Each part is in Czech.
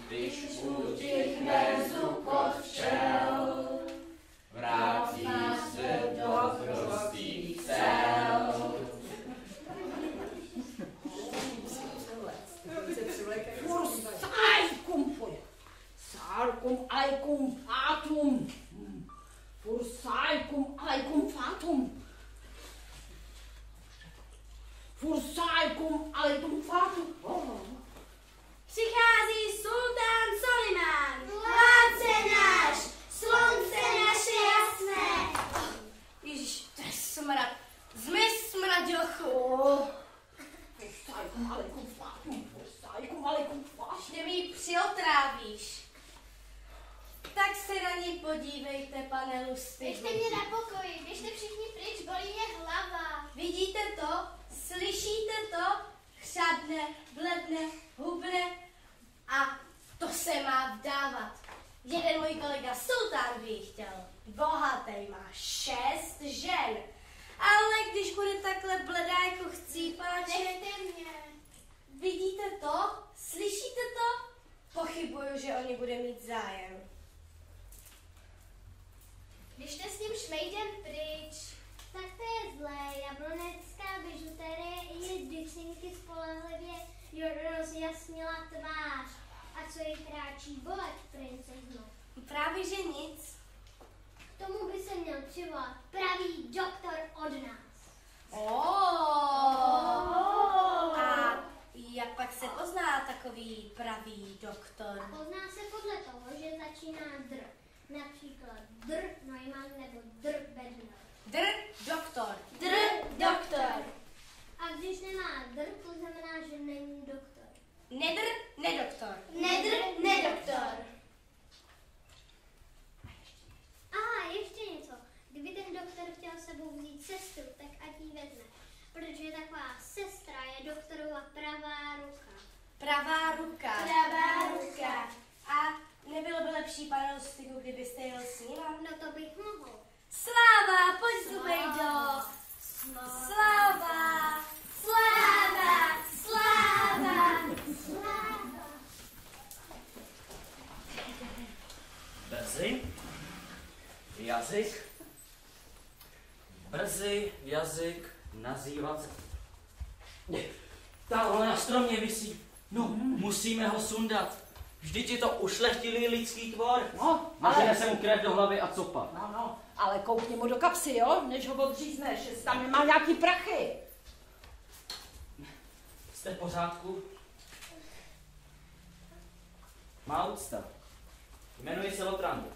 Když utichne zukot včel, Fursaikum alaikum fatum. Fursaikum alaikum fatum. Přichází sultán Solimán, vládce náš, slunce naše jasné. Ježiš, to je smrad. Zmiz, smraďochu. Fursaikum alaikum fatum. Fursaikum alaikum fatum. Ještě mi ji přiotrávíš. Tak se na ní podívejte, pane Lustigu. Běžte mě na pokoji, běžte všichni pryč, bolí mě hlava. Vidíte to? Slyšíte to? Chřadne, bledne, hubne a to se má vdávat. Jeden můj kolega sultán by ji chtěl. Bohatý, má 6 žen. Ale když bude takhle bledá jako chcípáček... Nechte mě. Vidíte to? Slyšíte to? Pochybuju, že o ně bude mít zájem. Běžte s tím šmejdem pryč. Tak to je zlé, jablonecká bižuterie i její dycinky spolehlivě rozjasnila tvář. A co jí kráčí bolet, princezno? Právě že nic. K tomu by se měl přivolat pravý doktor od nás. A jak pak se pozná takový pravý doktor? Pozná se podle toho, že začíná dr. Například dr. Neumann nebo dr. Bednar. Dr. doktor. Dr. doktor. A když nemá dr, to znamená, že není doktor. Nedr, nedoktor. Nedr, nedoktor. A ještě něco. Kdyby ten doktor chtěl sebou vzít sestru, tak ať jí vezme. Protože taková sestra je doktorova pravá ruka. Pravá ruka. Pravá ruka. A nebylo by lepší, pane Lustigu, kdybyste jel s ním? No to bych mohl. Sláva, pojď Zubejdo. Sláva. Sláva, sláva, sláva. Brzy jazyk, brzy jazyk nazývat. Tahle na stromě visí. No, musíme ho sundat. Vždyť je to ušlechtilý lidský tvor. No, Nažene se mu krev do hlavy a copa. No, ale koukni mu do kapsy, jo, než ho odřízneš, jestli tam nemá nějaký prachy. Jste v pořádku? Má úcta. Jmenuji se Lotrandu.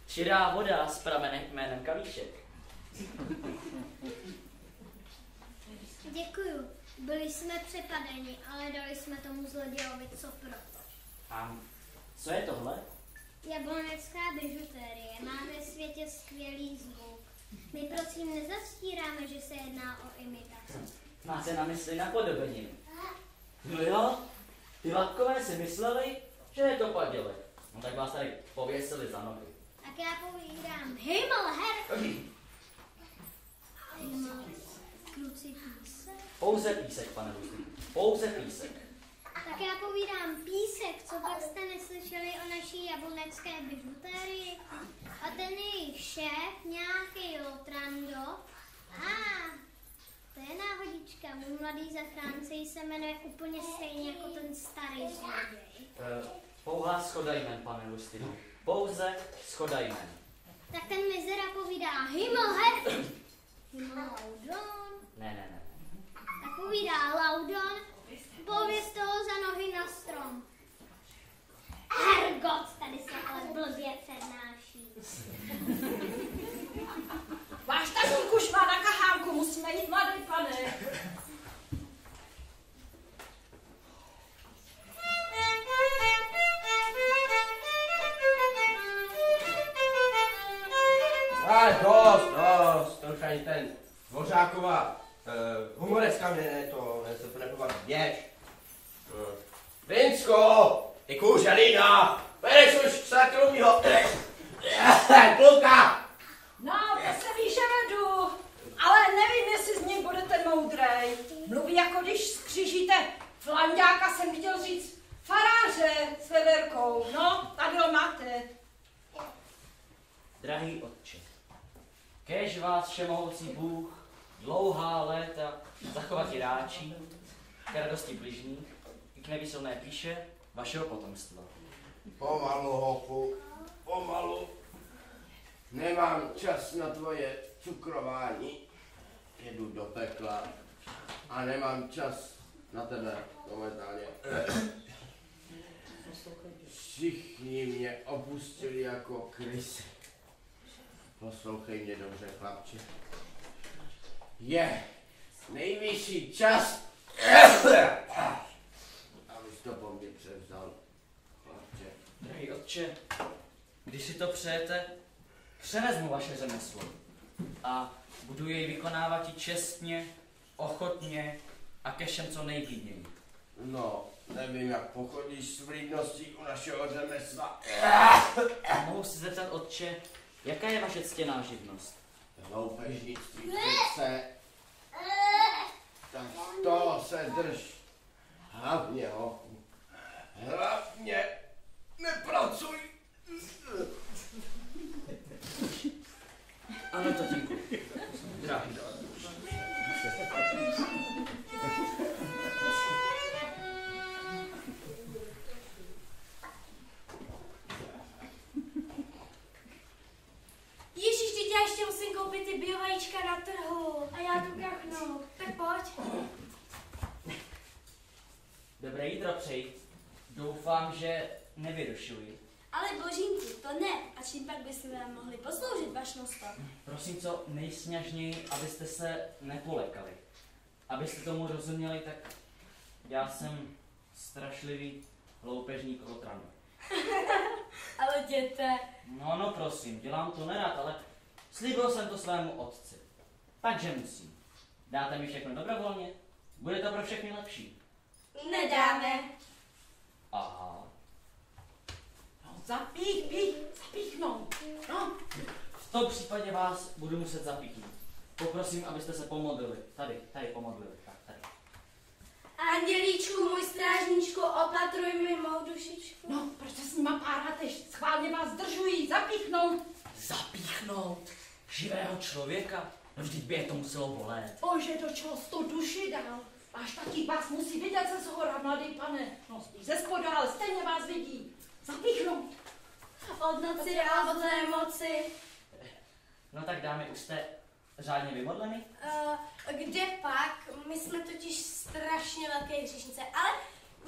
Čirá voda s pramenem jménem Kalíšek. Děkuju. Byli jsme přepadeni, ale dali jsme tomu zlodějovi co proto. A co je tohle? Jablonecká bižuterie má ve světě skvělý zvuk. My prosím nezastíráme, že se jedná o imitaci. Máte na mysli napodobeninu. No jo, ty Lapkové si mysleli, že je to padělek. No tak vás tady pověsili za nohy. Tak já povídám Himmelher. Himmel, kruci písek. Pouze písek, pane Lustig. Pouze písek. Tak já povídám písek, co pak jste neslyšeli o naší jablonecké bižutérii? A ten jejich šéf, nějaký Lotrando. To je náhodička, můj mladý zachránce se jmenuje úplně stejně jako ten starý zloděj. Pouhá schoda jmen, pane Lustigu. Pouze schoda jmen. Tak ten mizera povídá Himmelher. Himmelaudon. Ne. Tak povídá Laudon. Pověz toho za nohy na strom. Hergot, tady se ale blbě přednáší. Váš tatík už má na kahánku, musíme jít, mladý pane. Dost, to už ani ten Dvořáková humorecká mě to nepobaví. Běž. Vinsko, ty kůželína, bereš už sakru mýho kluka. No, to se víš, že vedu, ale nevím, jestli z něj budete moudrej. Mluví jako když skřížíte flanďáka, jsem chtěl říct faráře s veverkou. No, tady ho máte. Drahý otče, kéž vás všemohoucí Bůh dlouhá léta zachovati ráčí, k radosti bližních i k nevýslovné píše vašeho potomstva. Pomalu, hochu, pomalu. nemám čas na tvoje cukrování. Jedu do pekla a nemám čas na tebe momentálně. Všichni mě opustili jako krysy. Poslouchej mě dobře, chlapče. Je nejvyšší čas, abys to po mně převzal, chlapče. Drahý otče, když si to přejete, převezmu vaše řemeslo a budu jej vykonávat i čestně, ochotně a ke všem co nejvlídněji. No, nevím, jak pochodíš s vlídností u našeho řemesla. Mohu si zeptat, otče, jaká je vaše ctěná živnost? Loupežnictví přece. Tak to se drž. Hlavně, hochu. Hlavně nepracuj. Ano, tatínku. Drahý. Ježíš, teď já ještě musím koupit ty biovajíčka na trhu. A já tu kachnu. Tak pojď. Dobré jídlo přeji. Doufám, že nevyrušuji. Ale božínku, to ne. A čím pak bychom vám mohli posloužit, vašnosto? Prosím co nejsněžněji, abyste se nepolekali. Abyste tomu rozuměli, tak já jsem strašlivý loupežník Lotranu. Ale jděte. No, prosím, dělám to nerad, ale slíbil jsem to svému otci. Takže musím. Dáte mi všechno dobrovolně? Bude to pro všechny lepší. Nedáme. Aha. No, zapíchnout. No, V tom případě vás budu muset zapíchnout. Poprosím, abyste se pomodlili. Tady pomodlili. Tak, tady. Andělíčku, můj strážníčku, opatruj mi mou dušičku. no, proč se s nima páráteš? Schválně vás zdržují, zapíchnout. Zapíchnout živého člověka? No vždyť by je to muselo bolet. Bože, do čeho jsi to duši dal? Váš tatík vás musí vidět ze zhora, mladý pane. No, spíš ze spoda, ale stejně vás vidí. Zapíchnout. Od noci a od zlé moci. No tak dámy, už jste řádně vymodleni? Kde pak? My jsme totiž strašně velké hříšnice, ale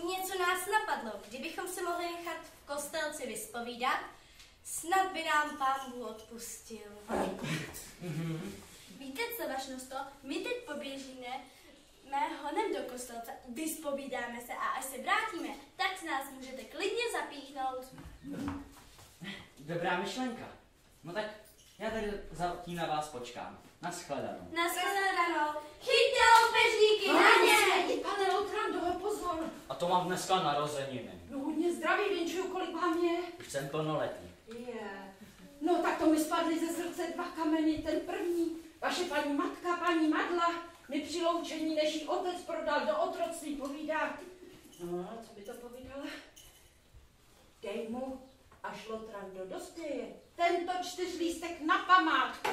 něco nás napadlo. Kdybychom se mohli nechat v kostelci vyspovídat, snad by nám Pán Bůh odpustil. Víte co, vašnosto, my teď poběžíme honem do kostelce, vyspovídáme se a až se vrátíme, tak s nás můžete klidně zapíchnout. Dobrá myšlenka. No tak já tady zatím na vás počkám. Naschledanou. Nashledanou. Chyťte loupežníky, na ně! Pane Lotrando, pozor. A to mám dneska narozeniny. No, hodně zdraví, vinčuju, kolik vám je. Už jsem plnoletý. Je. No, tak to mi spadly ze srdce 2 kameny. Ten první, vaše paní matka, paní Madla, mi při loučení, než jí otec prodal do otroctví, povídá. No, co by to povídala? Dej mu, až Lotrando dospěje, tento 4lístek na památku.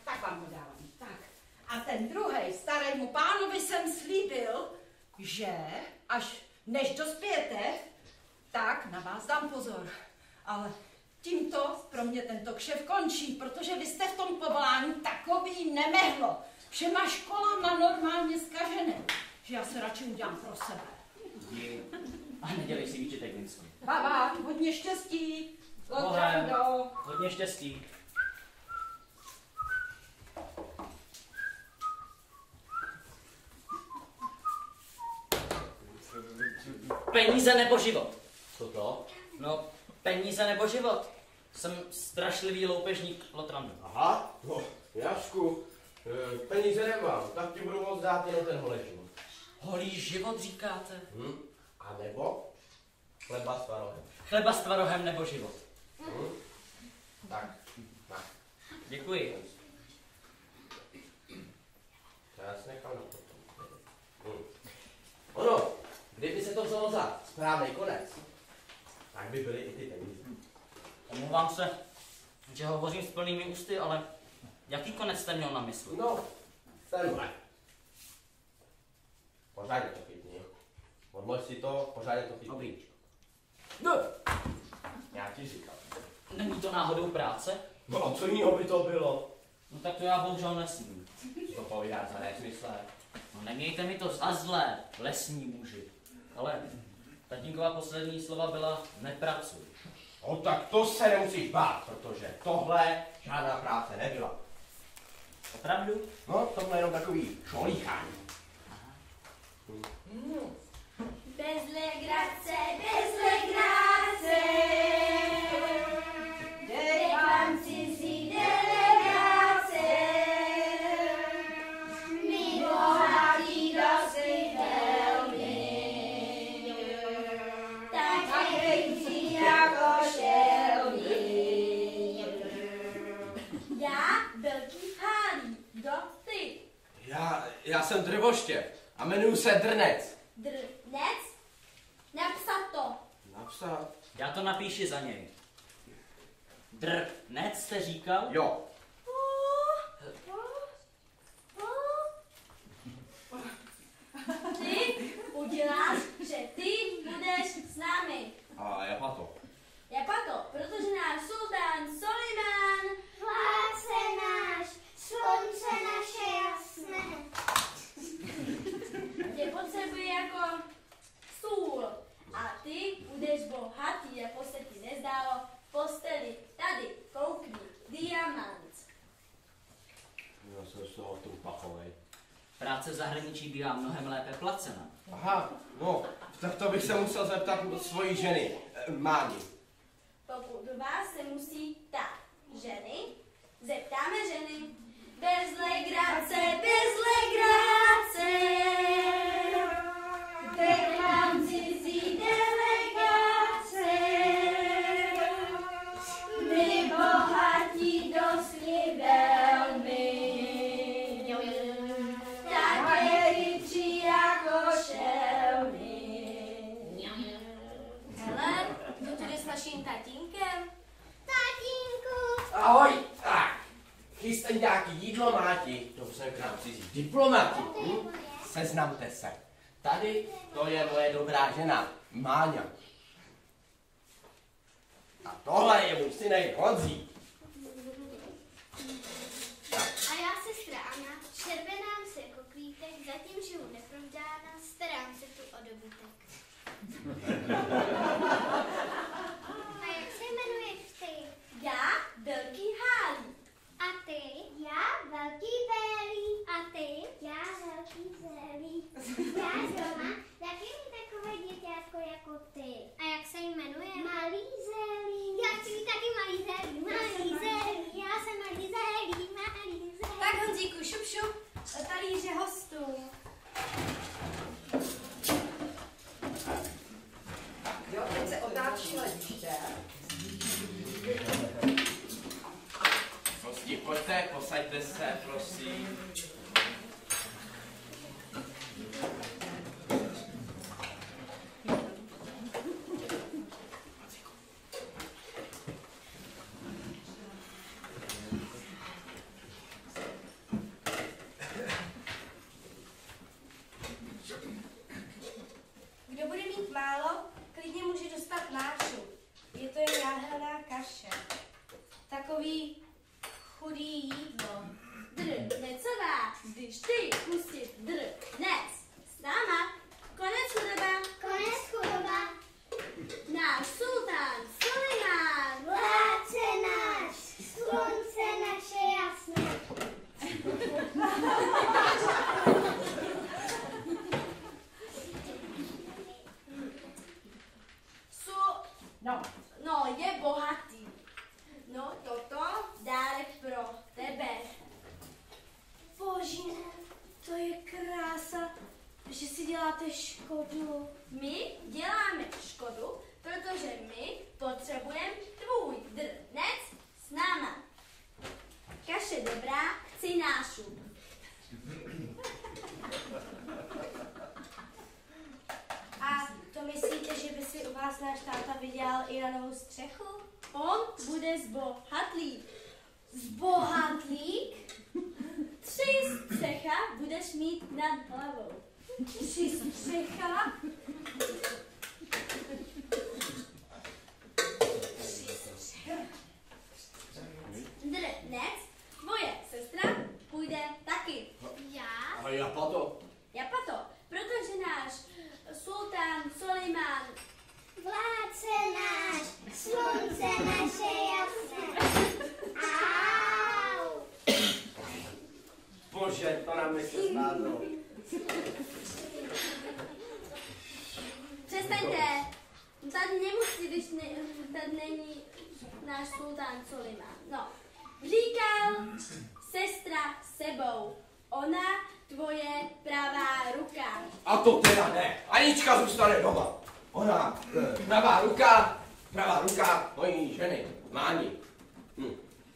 Tak vám ho dávám. Tak. A ten druhej, starému pánovi jsem slíbil, že až než dospějete, tak na vás dám pozor. Ale tímto pro mě tento kšev končí, protože vy jste v tom povolání takový nemehlo. Všema školama normálně zkažené, že já se radši udělám pro sebe. A nedělej si výčitek, Vincent. Baba, hodně štěstí. Bohem. Lotrando. Hodně štěstí. Peníze nebo život? Co to? No, peníze nebo život. Jsem strašlivý loupežník Lotrando. Aha, no, Jašku, peníze nemám, tak ti budu moct dát jenom ten holý život. Holý život říkáte? A nebo chleba s tvarohem. Chleba s tvarohem nebo život? Tak, tak. Děkuji. To já si nechám na potom. Ono, kdyby se to vzalo za správný konec, tak by byly i ty peníze. Omlouvám se, že hovořím s plnými ústy, ale jaký konec jste měl na mysli? No, tenhle. Pořádně to chytni. Odlož si to, pořádně to chytni. Dobrý. No. Já ti říkám. Není to náhodou práce? No a co jiného by to bylo? No tak to já bohužel nesmím. To povídá za nesmysle. No nemějte mi to za zlé, lesní muži. Ale tatínková poslední slova byla nepracuj. No tak to se nemusíš bát, protože tohle žádná práce nebyla. Opravdu? No, to bylo jenom takový šolíchání. Bez legrace, bez legrace. Dej vám cizí delegace. My bohatí dosti velmi. Tak hejtí jako šelmy. Já, velký hálí, kdo ty? Já jsem Drvoštěv a jmenuji se Drnec. Drnec? Napsat to. Napsat? Já to napíši za něj. Drnec jste říkal? Jo. Ty uděláš, že ty budeš s námi. A jaká to? Japato, protože náš sultán Soliman Vládce náš, slunce naše jasné. tě potřebuje jako stůl. A ty budeš bohatý, jako se ti nezdálo, v posteli. Tady, koukni, diamant. Já jsem z toho tu pachovej. Práce v zahraničí bývá mnohem lépe placena. Aha, no, tak to bych se musel zeptat svojí ženy, Máni. Pokud vás se musí ptát ženy, zeptáme ženy. Bez legrace, bez legrace. Dej nám cizí delegace. My bohatí dosti velmi. Tak ryčí jako šelmy. Hele, kdo tady s naším tatínkem? Tatínku, Ahoj, tak, chystej nějaký jídlo, Máti. To jsem k nám cizí diplomati. Seznamte se. Tady to je moje dobrá žena, Máňa. A tohle je můj synek Honzík. a já sestra Anna, červenám se jako kvítek, zatím žiju neprovdána, starám se tu o dobytek. A jak se jmenuješ ty? Já, velký hálí. A ty? Já, velký Bélí. A ty? Já, velký Zélí. Já doma, taky mi takové děťátko jako ty. A jak se jmenuje? Malý Zélí. Já chci být taky malý Zélí. Malý Zélí. Já jsem malý Zélí. Malý Zélí. Tak Honzíku, šup šup, talíře hostů. Jo, teď se otáčí hlediště. Hosti, pojďte, posaďte se, prosím. Kdo bude mít málo, klidně může dostat nášu. Je to jen jáhlená kaše. Takový chudý jídlo. Drnecová, když ty pustit drnec s náma, konec chudoba. Konec chudoba. Náš sultán Soliman. Vládce náš, slunce naše jasné. No, je bohatý. No, toto dárek pro tebe. Bože, to je krása, že si děláte škodu. My děláme škodu, protože my potřebujeme tvůj drnec s náma. Kaše dobrá, chci nášup. A to myslíte, že by si u vás náš táta vydělal i na novou střechu? On bude zbohatlík. Zbohatlík? 3 střecha budeš mít nad hlavou. 3 střecha? 3 střecha? náš sultán Soliman. No, říkal sestra sebou, ona tvoje pravá ruka. A to teda ne. Anička zůstane doma. Ona, pravá ruka mojí ženy, Máni.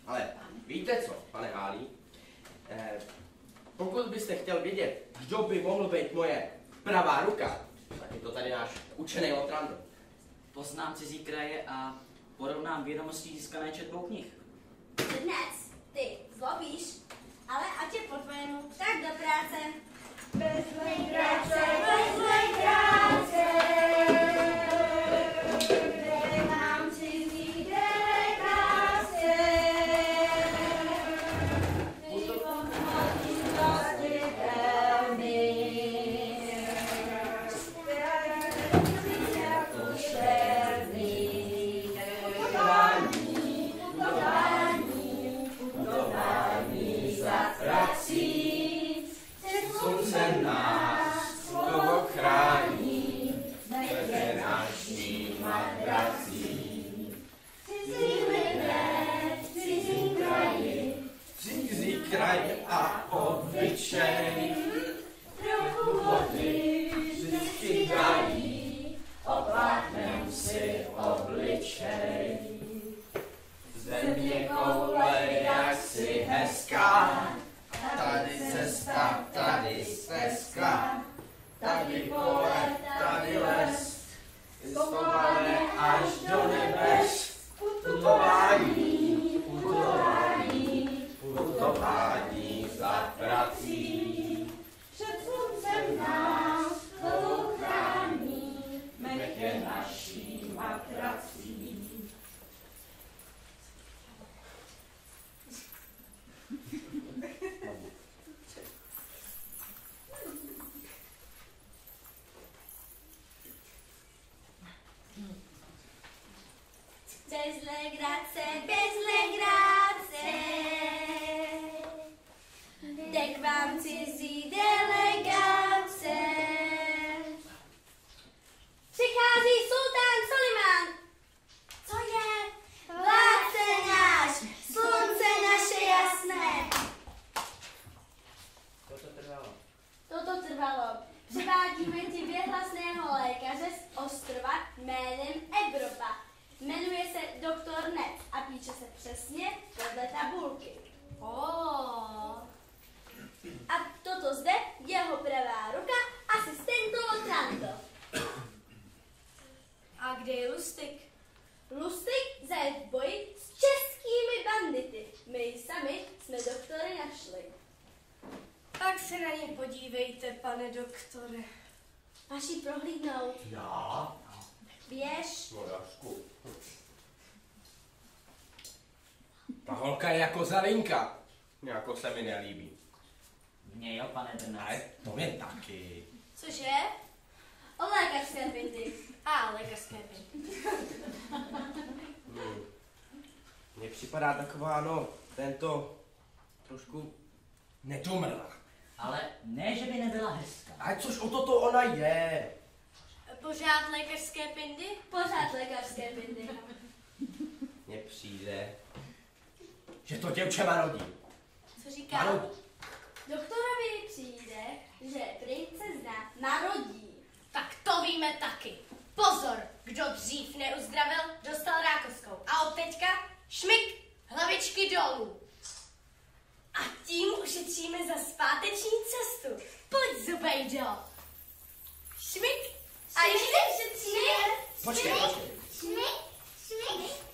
Ale víte co, pane Hálí? Pokud byste chtěl vědět, kdo by mohl být moje pravá ruka, tak je to tady náš učený Otrando. Poznám cizí kraje a porovnám vědomosti získané četbou knih. Dnes ty zlobíš, ale ať je po tvojemu, tak do práce. Bez legrace. Nemám cizí delegace. Nejpom hodnosti velmi. Jako šerný. Putování za prací. Slunce nás toho chrání, vede naší madrací. Cizí kraj a obyčej, trochu vody vždycky dají, opláchnem si obličej. Země koule jaksi hezká, tady cesta, tady stezka, tady pole, tady les, zpomalé až do nebes. Putování za prací. Před sluncem nás toho chrání, mech je naší matrací. Bez legrace, bez legrace. Jde k vám cizí delegace. Přichází sultán Soliman. Co je? Vládce náš, slunce naše jasné. Toto trvalo. Přivádíme ti věhlasného lékaře z ostrova jménem Evropa. Jmenuje se doktor Nec a píše se přesně podle tabulky. A toto zde jeho pravá ruka, asistento Otranto. A kde je Lustig? Lustig zajet v boji s českými bandity. My sami jsme doktory našli. Tak se na ně podívejte, pane doktore. Vaši prohlídnout. Já? Běž. No Jašku. Ta holka je jako zalinka. Jako se mi nelíbí. Mně jo, pane Drnec. Ale to mě taky. Cože? O lékařské pinty. A lékařské pinty. Mně připadá taková, no, tento trošku nedomrlá. Ale ne, že by nebyla hezká. A což o toto ona je. Pořád lékařské pindy? Pořád lékařské pindy. Mně přijde, že to děvče marodí. Co říká? Marodí. Doktorovi přijde, že princezna marodí. Tak to víme taky. Pozor, kdo dřív neuzdravil, dostal rákoskou. A od teďka šmik, hlavičky dolů. A tím ušetříme za zpáteční cestu. Pojď, Zubejdo. Šmik. A ještě ušetříme. Počkej.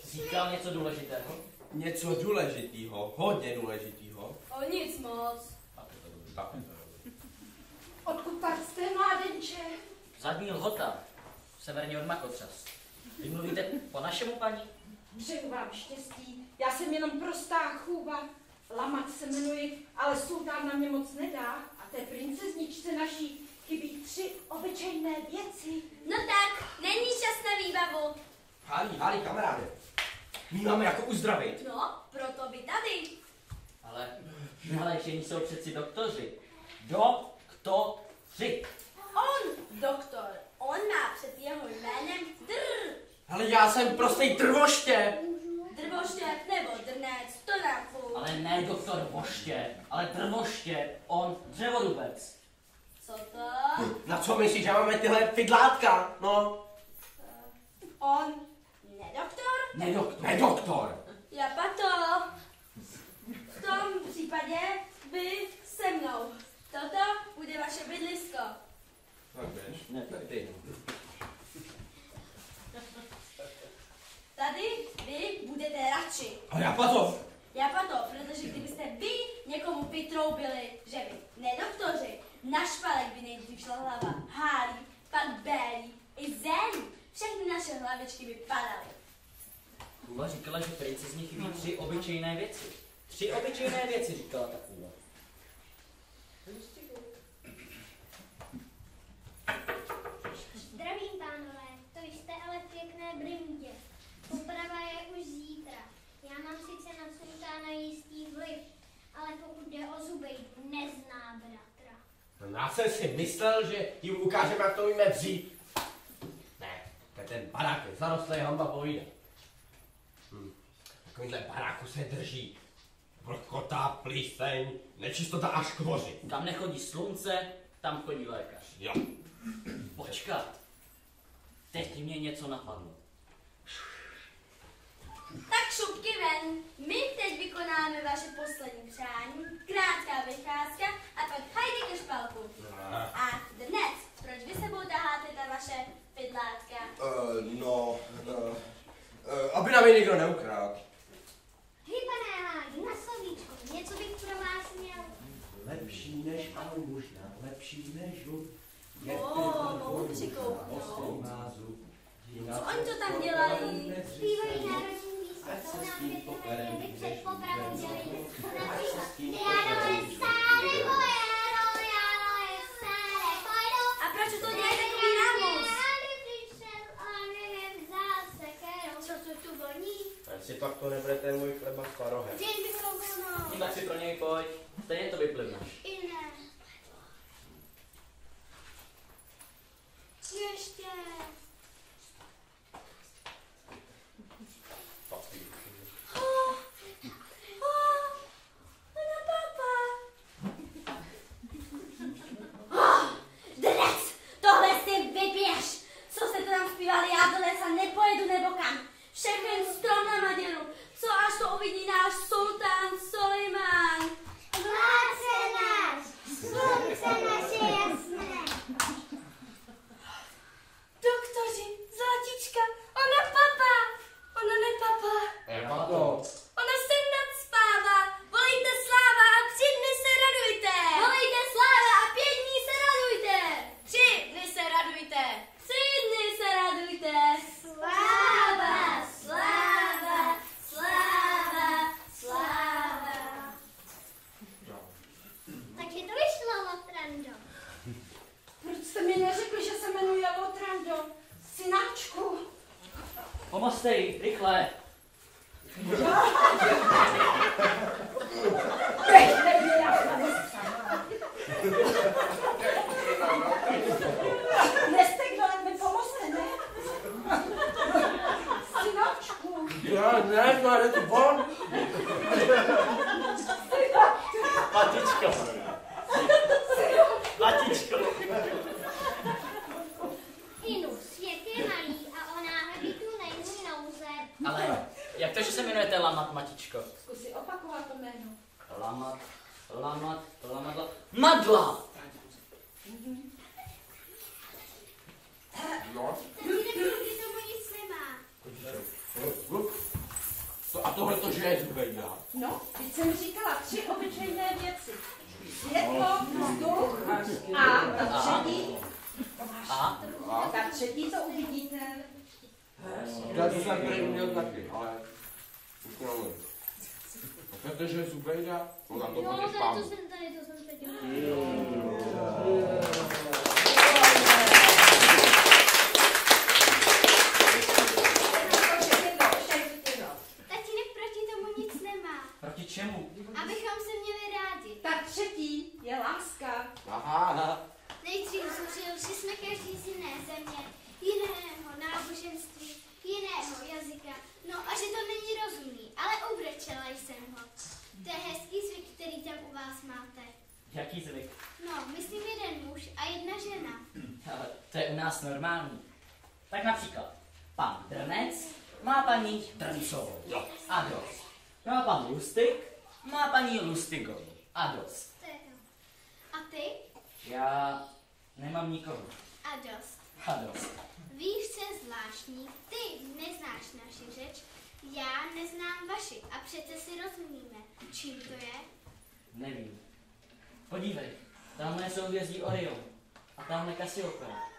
Říkal něco důležitého? Něco důležitýho, hodně důležitýho. O nic moc. Odkud tak jste, mládenče? Zadní Lhota, severně od Makotřas. Vy mluvíte po našemu, paní? Přeju vám štěstí. Já jsem jenom prostá chůva. Lamat se jmenuji, ale sultán na mě moc nedá. A té princezničce naší chybí 3 obyčejné věci. No tak, není čas na výbavu. Hálí, kamaráde. My máme jako uzdravit. No, proto by tady. Ale na léčení jsou přeci doktoři. Doktoři. On, doktor, on má před jeho jménem drr. Ale já jsem prostej trvoště. Drvoštěp nebo drnec, to nám furt. Ale ne doktor Voště, ale drvoštěp, on dřevorubec. Co to? Na co myslíš, že máme tyhle fidlátka? No. On nedoktor? Nedoktor. Japato. V tom případě vy se mnou. Toto bude vaše bydlisko. Tak běž. Ne, ty. Tady vy budete radši. A Japato. Japato, protože kdybyste vy někomu vytroubili, že vy nedoktoři, na špalek by nejdřív šla hlava hálí, pak bélí i zélí. Všechny naše hlavičky by padaly. Kůva říkala, že princezně chybí 3 obyčejné věci. 3 obyčejné věci říkala ta kůva. Zdravím, pánové, to jste ale pěkné brindě. Poprava je už zítra. Já mám sice na sultána jistý vliv, ale pokud jde o Zubejdu, nezná bratra. Já jsem si myslel, že jim ukážeme, jak to víme vzít. Ne, to je ten barák, je zarostlý hamba povíde. Takovýhle baráku se drží vlhkota, plíseň, nečistota až k voři. Tam nechodí slunce, tam chodí lékař. Jo. Počkat. Teď mě něco napadlo. Tak šupky ven. My teď vykonáme vaše poslední přání, krátká vycházka a pak hajde ke špalku. A dnes, proč vy sebou taháte ta vaše pydlátka? Aby nám je nikdo neukrát. Hej, pane Hádi, na slovíčko, něco bych pro vás měl. Lepší než Almužna, lepší než žud. Mohu přikouknout. Co oni to tam dělají? Zpívají národní místo, jsou nám pěkné vědy před popravou dělají. Například, jaro je staré, jaro je staré, pojdu. A proč to dělají takový rámus? Rády přišel, on mě vzal sekerou. Co to tu voní? Jestli pak to nebude ten můj chleba s parohem. Děj bych rovnou. No tak si pro něj pojď. Stejně to vyplivneš. I ne. Ještě. Pana papa. Dnes, tohle si vyběž. Co jste to tam zpívali, já do lesa nepojedu nebo kam. Všechny strom na Maděru. Co až to uvidí náš sultán Soliman. Vládce náš, slunce naše jasné. Doktoři, zlatička, ona papa. Ona nepapa. Japato. Ona se nadspává. Volejte sláva a 3 dny se radujte. Volejte sláva a 5 dní se radujte. 3 dny se radujte. 3 dny se radujte. Sláva, sláva, sláva, sláva. Takže to vyšlo, Lotrando. Proč jste mi neřekli, že se jmenuje Lotrando? Synáčku. Pomozte jí, rychle. Nechte mě, já tady sama. Neste, kdo mi pomozte, ne? Synáčku. Já ne, to je to von. Matičko. Matičko. Inu, svět je malý a o náhrady tu není nouze. Ale jak to, že se jmenujete Lamat, Matičko? Zkus si opakovat to jméno. Lamat, Madla. No. Tatínek proti tomu nic nemá. A tohle to, že je Zubejda. No, teď jsem říkala 3 obyčejné věci. Světlo, vzduch a ta třetí. A? Ta třetí to uvidíte. Já to jsem tady uměl taky, ale už nemůžu. A to, že je Zubejda, no na to Jo, budeš to pán. jsem tady, to jsem teď. Tatínek proti tomu nic nemá. Proti čemu? Abychom se měli rádi. Ta třetí je láska. Aha. Nejdřív zuřil, že jsme každý z jiné země, jiného náboženství, jiného jazyka. No a že to není rozumný, ale ubrečela jsem ho. To je hezký zvyk, který tam u vás máte. Jaký zvyk? No, myslím jeden muž a jedna žena. Ale to je u nás normální. Tak například, pan Drnec má paní Drncovou. A dost. No a pan Lustig má paní Lustigovou. A dost. To je to. A ty? Já nemám nikoho. A dost. A dost. Víš, co je zvláštní? Ty neznáš naši řeč, já neznám vaši a přece si rozumíme. Čím to je? Nevím. Podívej, tamhle je souhvězdí Orion. A tamhle Kassiopea.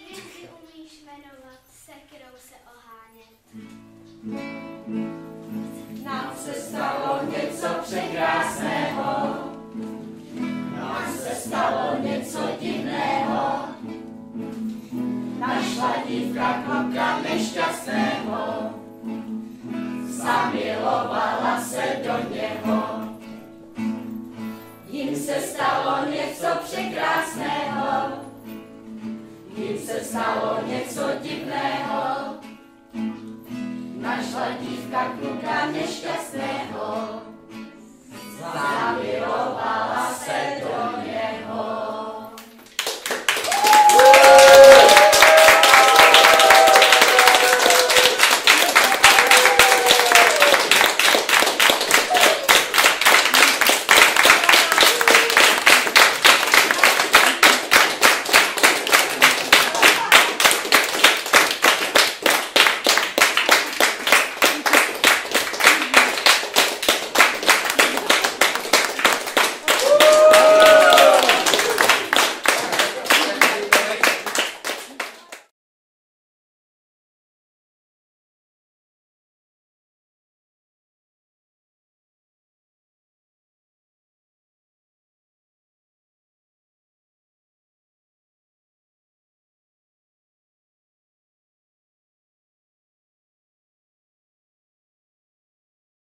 Hvězdy umíš jmenovat, se kterou se ohánět. Nám se stalo něco překrásného, nám se stalo něco divného. Našla dívka kluka nešťastného, zamilovala se do něho. Jim se stalo něco překrásného, jim se stalo něco divného. Našla dívka kluka nešťastného,